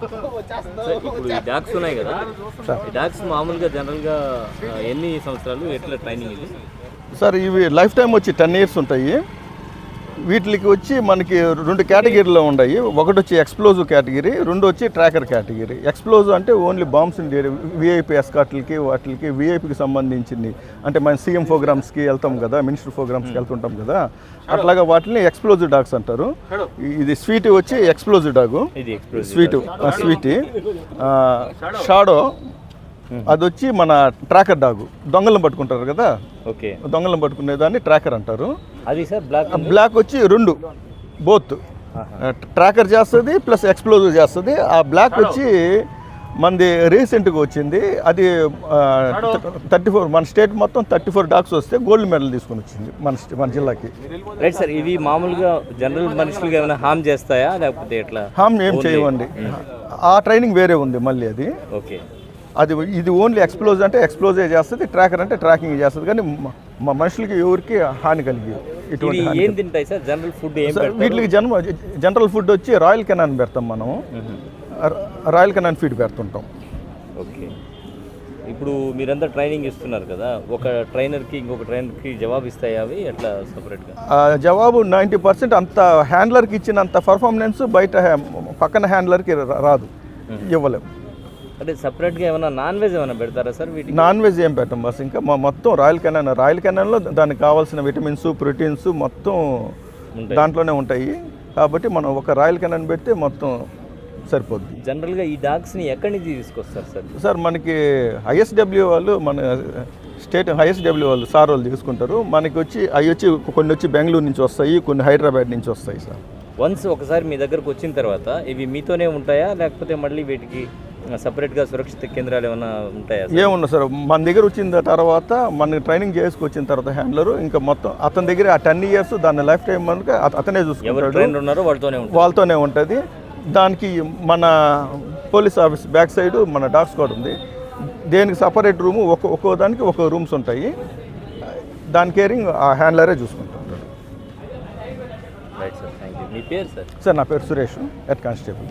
Sir ఇప్పుడు ఈ dogs ఉన్నాయి కదా, ఈ డాగ్స్ మామూలుగా జనరల్గా ఎన్ని సంవత్సరాలు ఎట్లా ట్రైనింగ్ ఇది? సార్ ఇవి లైఫ్ టైం వచ్చి 10 years ఉంటాయి. వీటికి వచ్చి మనకి 2 కేటగిరీలో ఉన్నాయి. ఒకటి వచ్చి ఎక్స్ప్లోజివ్ కేటగిరీ, 2 వచ్చి ట్రాకర్ కేటగిరీ. ఎక్స్ప్లోజివ్ అంటే ఓన్లీ బాంబ్స్ విఐపి ఎస్కాట్లకి వాటికి విఐపికి సంబంధించింది. అంటే మన సీఎం ప్రోగ్రామ్స్కి వెళ్తాం కదా, మినిస్టర్ ప్రోగ్రామ్స్కి వెళ్తుంటాం కదా, అట్లాగా వాటిని ఎక్స్ప్లోజివ్ డాగ్స్ అంటారు. ఇది స్వీట్ వచ్చి ఎక్స్ప్లోజివ్ డాగు, స్వీట్ షాడో అది వచ్చి మన ట్రాకర్ డాగు. దొంగలను పట్టుకుంటారు కదా, ఓకే, దొంగలను పట్టుకునే దాన్ని ట్రాకర్ అంటారు. అది సార్ బ్లాక్ వచ్చి 2 బోత్ ట్రాకర్ చేస్తుంది ప్లస్ ఎక్స్ప్లోజివ్ చేస్తుంది. ఆ బ్లాక్ వచ్చి మనది రీసెంట్గా వచ్చింది. అది 34 మన స్టేట్ మొత్తం 34 డాగ్స్ వస్తే గోల్డ్ మెడల్ తీసుకొని వచ్చింది మన జిల్లాకి. రైట్ సార్, ఇవి మామూలుగా జనరల్ మనుషులుగా ఏమైనా హామ్ చేస్తాయా లేకపోతే ఎట్లా? హామ్ ఏం చేయవండి, ఆ ట్రైనింగ్ వేరే ఉంది మళ్ళీ అది. ఓకే, అది ఇది ఓన్లీ ఎక్స్ప్లోజ్ అంటే ఎక్స్ప్లోజే చేస్తుంది, ట్రాకర్ అంటే ట్రాకింగ్ చేస్తుంది. కానీ మా మనుషులకి ఎవరికి హాని కలిగి ఏం తింటాయి సార్? జనరల్ ఫుడ్ ఏం? వీటికి జనరల్ ఫుడ్ వచ్చి రాయల్ కెనాన్ పెడతాం మనం, రాయల్ కెనాన్ ఫీడ్ పెడుతుంటాం. ఓకే, ఇప్పుడు మీరంతా ట్రైనింగ్ ఇస్తున్నారు కదా, ఒక ట్రైనర్కి ఇంకొక ట్రైనర్కి జవాబు ఇస్తాయి అవి ఎట్లా సపరేట్గా? జవాబు 90% అంత హ్యాండ్లర్కి ఇచ్చినంత పర్ఫార్మెన్స్ బయట పక్కన హ్యాండ్లర్కి రాదు, ఇవ్వలేము. అంటే సపరేట్గా ఏమైనా నాన్ వెజ్ ఏమైనా పెడతారా సార్ వీటికి? నాన్ వెజ్ ఏం పెట్టం బస్. ఇంకా మొత్తం రాయల్ కెనాన్లో దానికి కావాల్సిన విటమిన్స్ ప్రోటీన్స్ మొత్తం దాంట్లోనే ఉంటాయి. కాబట్టి మనం ఒక రాయల్ కెనాన్ పెడితే మొత్తం సరిపోద్ది. జనరల్గా ఈ డాగ్స్ని ఎక్కడి నుంచి తీసుకొస్తారు సార్? సార్ మనకి ఐఎస్డబ్ల్యూ వాళ్ళు, మన స్టేట్ ఐఎస్డబ్ల్యూ వాళ్ళు సార్ వాళ్ళు తీసుకుంటారు. మనకి వచ్చి అవి వచ్చి కొన్ని వచ్చి బెంగళూరు నుంచి వస్తాయి, కొన్ని హైదరాబాద్ నుంచి వస్తాయి సార్. వన్స్ ఒకసారి మీ దగ్గరకు వచ్చిన తర్వాత ఇవి మీతోనే ఉంటాయా లేకపోతే మళ్ళీ వీటికి సపరేట్గా సురక్షిత కేంద్రాలు ఏమైనా ఉంటాయా? ఏమున్నా సార్, మన దగ్గర వచ్చిన తర్వాత మనకి ట్రైనింగ్ చేసుకొచ్చిన తర్వాత హ్యాండ్లరు ఇంకా మొత్తం అతని దగ్గర ఆ 10 years దాని లైఫ్ టైం మనకి అతనే చూసుకుంటాడు, వాళ్ళతోనే ఉంటుంది. దానికి మన పోలీస్ ఆఫీస్ బ్యాక్ సైడ్ మన డాగ్ స్క్వాడ్ ఉంది. దేనికి సపరేట్ రూము, ఒక్కో దానికి ఒక్కో రూమ్స్ ఉంటాయి. దాని కేరింగ్ ఆ హ్యాండ్లరే చూసుకుంటాడు. Right sir, thank you. మీ పేరు సార్? సార్ నా పేరు సురేష్, హెడ్ కానిస్టేబుల్.